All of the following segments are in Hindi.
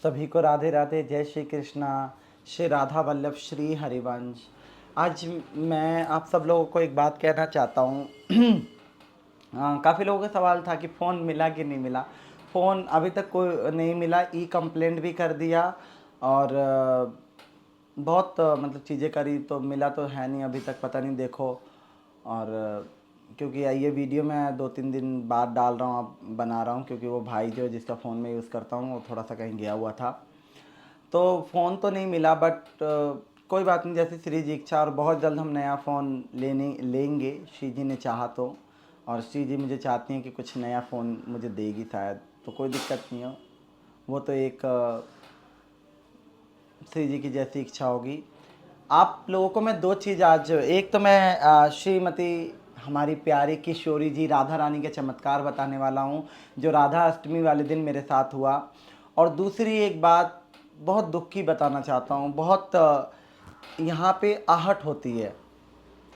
सभी को राधे राधे, जय श्री कृष्णा, श्री राधा वल्लभ, श्री हरिवंश। आज मैं आप सब लोगों को एक बात कहना चाहता हूँ। काफ़ी लोगों का सवाल था कि फ़ोन मिला कि नहीं मिला। फ़ोन अभी तक कोई नहीं मिला, ई कंप्लेंट भी कर दिया और बहुत मतलब चीज़ें करी तो मिला तो है नहीं अभी तक, पता नहीं देखो। और क्योंकि ये वीडियो मैं 2-3 दिन बाद डाल रहा हूँ, अब बना रहा हूँ, क्योंकि वो भाई जो जिसका फ़ोन मैं यूज़ करता हूँ वो थोड़ा सा कहीं गया हुआ था, तो फ़ोन तो नहीं मिला। बट कोई बात नहीं, जैसे श्री जी इच्छा, और बहुत जल्द हम नया फ़ोन लेंगे, श्री जी ने चाहा तो। और श्री जी मुझे चाहती हैं कि कुछ नया फ़ोन मुझे देगी शायद, तो कोई दिक्कत नहीं हो। वो तो एक श्री जी की जैसी इच्छा होगी। आप लोगों को मैं दो चीज़ आज, एक तो मैं श्रीमती हमारी प्यारी किशोरी जी राधा रानी के चमत्कार बताने वाला हूँ, जो राधा अष्टमी वाले दिन मेरे साथ हुआ। और दूसरी एक बात बहुत दुख की बताना चाहता हूँ। बहुत यहाँ पे आहट होती है।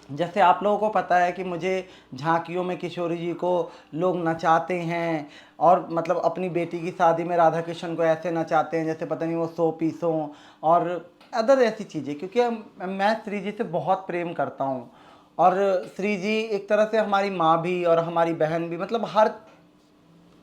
जैसे आप लोगों को पता है कि मुझे झांकियों में किशोरी जी को लोग नचाते हैं, और मतलब अपनी बेटी की शादी में राधा कृष्ण को ऐसे नचाते हैं जैसे पता नहीं वो 100 पीसों, और अदर ऐसी चीज़ें। क्योंकि मैं श्री जी से बहुत प्रेम करता हूँ, और श्री जी एक तरह से हमारी माँ भी और हमारी बहन भी, मतलब हर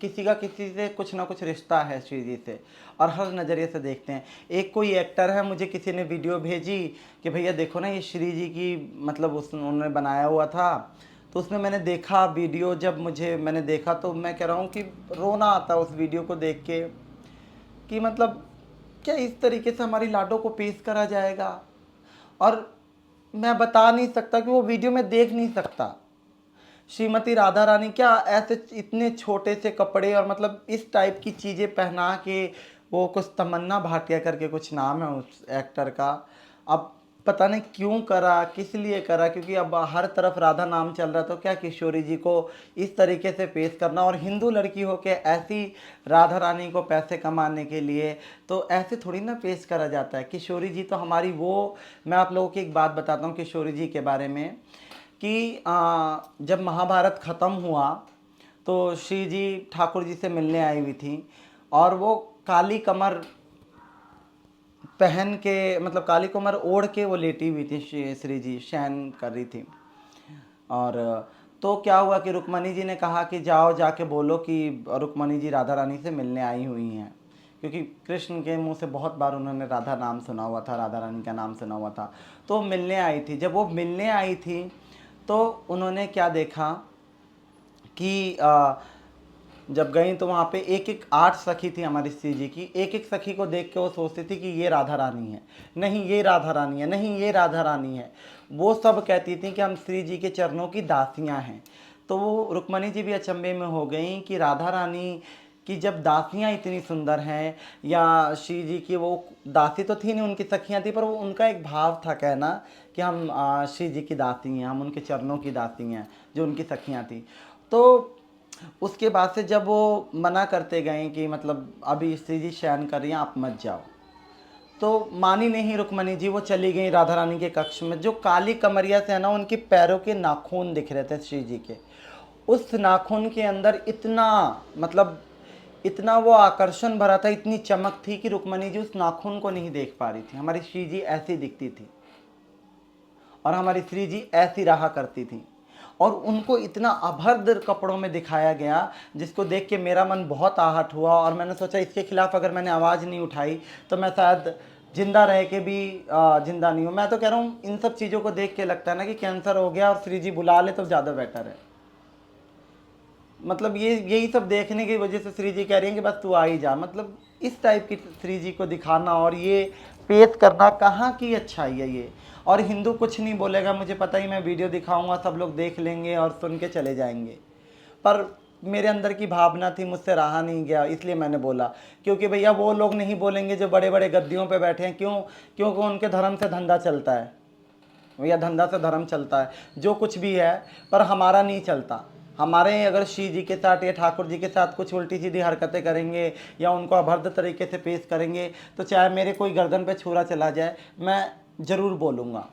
किसी का किसी से कुछ ना कुछ रिश्ता है श्री जी से, और हर नज़रिए से देखते हैं। एक कोई एक्टर है, मुझे किसी ने वीडियो भेजी कि भैया देखो ना ये श्री जी की, मतलब उस उन्होंने बनाया हुआ था। तो उसमें मैंने देखा वीडियो, जब मैंने देखा तो मैं कह रहा हूँ कि रोना आता उस वीडियो को देख के, कि मतलब क्या इस तरीके से हमारी लाडो को पेश करा जाएगा। और मैं बता नहीं सकता कि वो वीडियो में देख नहीं सकता। श्रीमती राधा रानी क्या ऐसे इतने छोटे से कपड़े और मतलब इस टाइप की चीज़ें पहना के, वो कुछ तमन्ना भाटिया करके कुछ नाम है उस एक्टर का। अब पता नहीं क्यों करा, किस लिए करा, क्योंकि अब हर तरफ राधा नाम चल रहा, तो क्या किशोरी जी को इस तरीके से पेश करना, और हिंदू लड़की हो के ऐसी राधा रानी को पैसे कमाने के लिए, तो ऐसे थोड़ी ना पेश करा जाता है। किशोरी जी तो हमारी वो, मैं आप लोगों की एक बात बताता हूँ किशोरी जी के बारे में, कि जब महाभारत ख़त्म हुआ तो श्री जी ठाकुर जी से मिलने आई हुई थी, और वो काली कमर पहन के, मतलब काली कमर ओढ़ के वो लेटी हुई थी, श्री जी शयन कर रही थी। और तो क्या हुआ कि रुक्मणी जी ने कहा कि जाओ जाके बोलो कि रुक्मणी जी राधा रानी से मिलने आई हुई हैं, क्योंकि कृष्ण के मुंह से बहुत बार उन्होंने राधा नाम सुना हुआ था, राधा रानी का नाम सुना हुआ था। तो मिलने आई थी। जब वो मिलने आई थी तो उन्होंने क्या देखा कि जब गई तो वहाँ पे एक एक 8 सखी थी हमारी श्री जी की। एक एक सखी को देख के वो सोचती थी कि ये राधा रानी है, नहीं ये राधा रानी है, नहीं ये राधा रानी है। वो सब कहती थी कि हम श्री जी के चरणों की दासियाँ हैं। तो वो रुक्मणी जी भी अचंभे में हो गई कि राधा रानी कि जब दासियाँ इतनी सुंदर हैं, या श्री जी की वो दासी तो थी नहीं, उनकी सखियाँ थी, पर वो उनका एक भाव था कहना कि हम श्री जी की दासी हैं, हम उनके चरणों की दासी हैं, जो उनकी सखियाँ थी। तो उसके बाद से जब वो मना करते गए कि मतलब अभी श्री जी शयन कर रही हैं, आप मत जाओ, तो मानी नहीं रुक्मणी जी, वो चली गई राधा रानी के कक्ष में। जो काली कमरिया से है ना, उनके पैरों के नाखून दिख रहे थे श्री जी के। उस नाखून के अंदर इतना, मतलब इतना वो आकर्षण भरा था, इतनी चमक थी कि रुक्मणी जी उस नाखून को नहीं देख पा रही थी। हमारी श्री जी ऐसी दिखती थी, और हमारी श्री जी ऐसी रहा करती थी। और उनको इतना अभद्र कपड़ों में दिखाया गया, जिसको देख के मेरा मन बहुत आहट हुआ, और मैंने सोचा इसके खिलाफ अगर मैंने आवाज़ नहीं उठाई तो मैं शायद जिंदा रह के भी जिंदा नहीं हूँ। मैं तो कह रहा हूँ इन सब चीज़ों को देख के लगता है ना कि कैंसर हो गया और श्री जी बुला ले तो ज़्यादा बेटर है। मतलब ये यही सब देखने की वजह से श्री जी कह रही हैं कि बस तू आ ही जा। मतलब इस टाइप की श्री जी को दिखाना और ये पेश करना कहाँ की अच्छाई है ये। और हिंदू कुछ नहीं बोलेगा, मुझे पता ही, मैं वीडियो दिखाऊंगा सब लोग देख लेंगे और सुन के चले जाएंगे। पर मेरे अंदर की भावना थी, मुझसे रहा नहीं गया, इसलिए मैंने बोला। क्योंकि भैया वो लोग नहीं बोलेंगे जो बड़े बड़े गद्दियों पे बैठे हैं। क्यों? क्योंकि उनके धर्म से धंधा चलता है भैया, धंधा से धर्म चलता है, जो कुछ भी है। पर हमारा नहीं चलता। हमारे अगर श्री जी के साथ या ठाकुर जी के साथ कुछ उल्टी सीधी हरकतें करेंगे, या उनको अभद्र तरीके से पेश करेंगे, तो चाहे मेरे कोई गर्दन पे छुरा चला जाए, मैं ज़रूर बोलूँगा।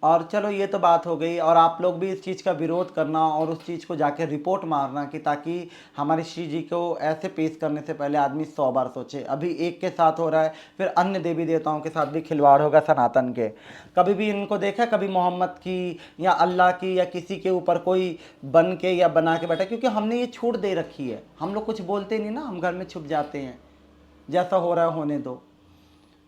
और चलो ये तो बात हो गई, और आप लोग भी इस चीज़ का विरोध करना और उस चीज़ को जाके रिपोर्ट मारना कि ताकि हमारी श्री जी को ऐसे पेश करने से पहले आदमी 100 बार सोचे। अभी एक के साथ हो रहा है, फिर अन्य देवी देवताओं के साथ भी खिलवाड़ होगा सनातन के। कभी भी इनको देखा कभी मोहम्मद की या अल्लाह की या किसी के ऊपर कोई बन के या बना के बैठा, क्योंकि हमने ये छूट दे रखी है, हम लोग कुछ बोलते नहीं ना, हम घर में छुप जाते हैं, जैसा हो रहा है होने दो।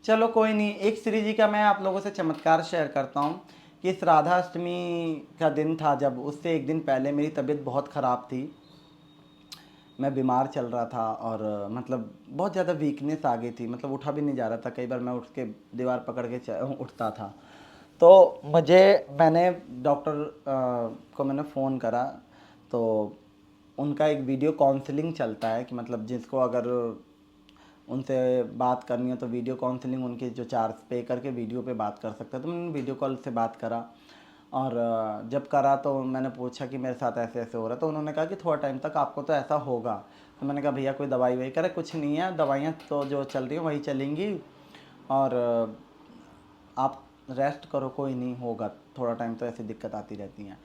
चलो कोई नहीं। एक श्री जी का मैं आप लोगों से चमत्कार शेयर करता हूँ कि इस राधा अष्टमी का दिन था, जब उससे एक दिन पहले मेरी तबीयत बहुत ख़राब थी, मैं बीमार चल रहा था और मतलब बहुत ज़्यादा वीकनेस आ गई थी, मतलब उठा भी नहीं जा रहा था, कई बार मैं उठ के दीवार पकड़ के उठता था। तो मैंने डॉक्टर को मैंने फ़ोन करा, तो उनका एक वीडियो काउंसलिंग चलता है कि मतलब जिसको अगर उनसे बात करनी है तो वीडियो काउंसलिंग उनके जो चार्ज पे करके वीडियो पे बात कर सकता है। तो मैंने वीडियो कॉल से बात करा, और जब करा तो मैंने पूछा कि मेरे साथ ऐसे ऐसे हो रहा है, तो उन्होंने कहा कि थोड़ा टाइम तक आपको तो ऐसा होगा। तो मैंने कहा भैया कोई दवाई वही करे, कुछ नहीं है, दवाइयाँ तो जो चल रही हैं वही चलेंगी, और आप रेस्ट करो, कोई नहीं होगा, थोड़ा टाइम तो ऐसी दिक्कत आती रहती हैं।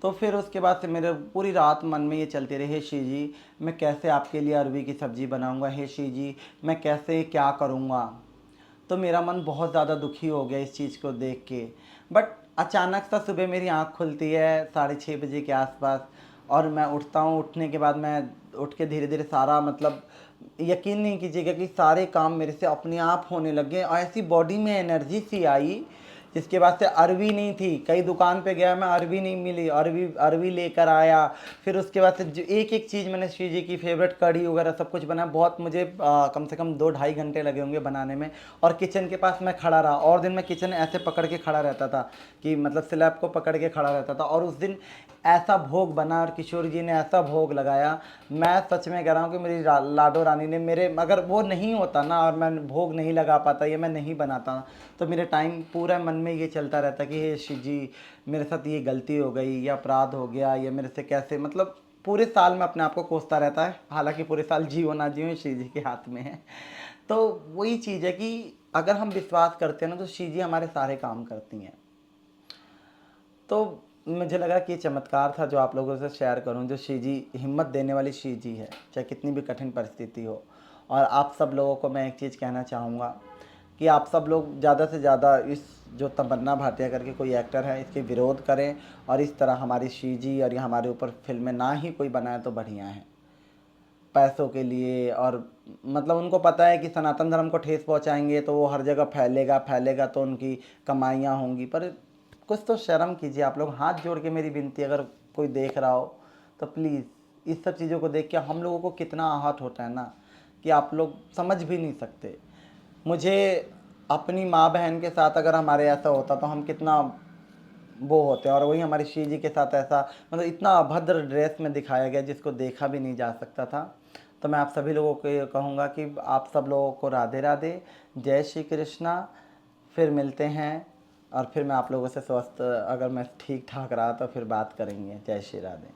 तो फिर उसके बाद से मेरे पूरी रात मन में ये चलती रही, हे श्री जी मैं कैसे आपके लिए अरवी की सब्ज़ी बनाऊंगा, हे श्री जी मैं कैसे क्या करूंगा। तो मेरा मन बहुत ज़्यादा दुखी हो गया इस चीज़ को देख के। बट अचानक सा सुबह मेरी आँख खुलती है 6:30 बजे के आसपास, और मैं उठता हूँ। उठने के बाद मैं उठ के धीरे धीरे सारा मतलब यकीन नहीं कीजिएगा कि सारे काम मेरे से अपने आप होने लगे, और ऐसी बॉडी में एनर्जी सी आई। जिसके बाद से अरवी नहीं थी, कई दुकान पे गया मैं, अरवी नहीं मिली, अरवी अरवी लेकर आया। फिर उसके बाद से एक एक चीज़ मैंने श्री जी की फेवरेट कढ़ी वगैरह सब कुछ बनाया। बहुत मुझे कम से कम 2-2.5 घंटे लगे होंगे बनाने में, और किचन के पास मैं खड़ा रहा। और दिन मैं किचन ऐसे पकड़ के खड़ा रहता था कि मतलब स्लैब को पकड़ के खड़ा रहता था, और उस दिन ऐसा भोग बना और किशोर जी ने ऐसा भोग लगाया। मैं सच में कह रहा हूँ कि मेरी लाडो रानी ने मेरे, अगर वो नहीं होता ना और मैं भोग नहीं लगा पाता या मैं नहीं बनाता, तो मेरे टाइम पूरा मन में ये चलता रहता कि हे शिव जी मेरे साथ ये गलती हो गई या अपराध हो गया, या मेरे से कैसे, मतलब पूरे साल में अपने आप को कोसता रहता है। हालांकि पूरे साल जियो ना जियो शिव जी के हाथ में है। तो वही चीज़ है कि अगर हम विश्वास करते हैं ना तो शिव जी हमारे सारे काम करती हैं। तो मुझे लगा कि ये चमत्कार था जो आप लोगों से शेयर करूं, जो श्री जी हिम्मत देने वाली श्री जी है, चाहे कितनी भी कठिन परिस्थिति हो। और आप सब लोगों को मैं एक चीज़ कहना चाहूँगा कि आप सब लोग ज़्यादा से ज़्यादा इस जो तमन्ना भाटिया करके कोई एक्टर है इसके विरोध करें, और इस तरह हमारी श्री जी और ये हमारे ऊपर फिल्में ना ही कोई बनाए तो बढ़िया है, पैसों के लिए। और मतलब उनको पता है कि सनातन धर्म को ठेस पहुंचाएंगे तो वो हर जगह फैलेगा फैलेगा, तो उनकी कमाइयाँ होंगी। पर कुछ तो शर्म कीजिए आप लोग, हाथ जोड़ के मेरी विनती, अगर कोई देख रहा हो तो प्लीज़, इस सब चीज़ों को देख के हम लोगों को कितना आहत होता है ना, कि आप लोग समझ भी नहीं सकते। मुझे अपनी माँ बहन के साथ अगर हमारे ऐसा होता तो हम कितना वो होते हैं, और वही हमारी श्री जी के साथ ऐसा, मतलब इतना अभद्र ड्रेस में दिखाया गया जिसको देखा भी नहीं जा सकता था। तो मैं आप सभी लोगों को ये कहूँगा कि आप सब लोगों को राधे राधे, जय श्री कृष्णा। फिर मिलते हैं, और फिर मैं आप लोगों से स्वस्थ, अगर मैं ठीक ठाक रहा तो फिर बात करेंगे। जय श्री राधे।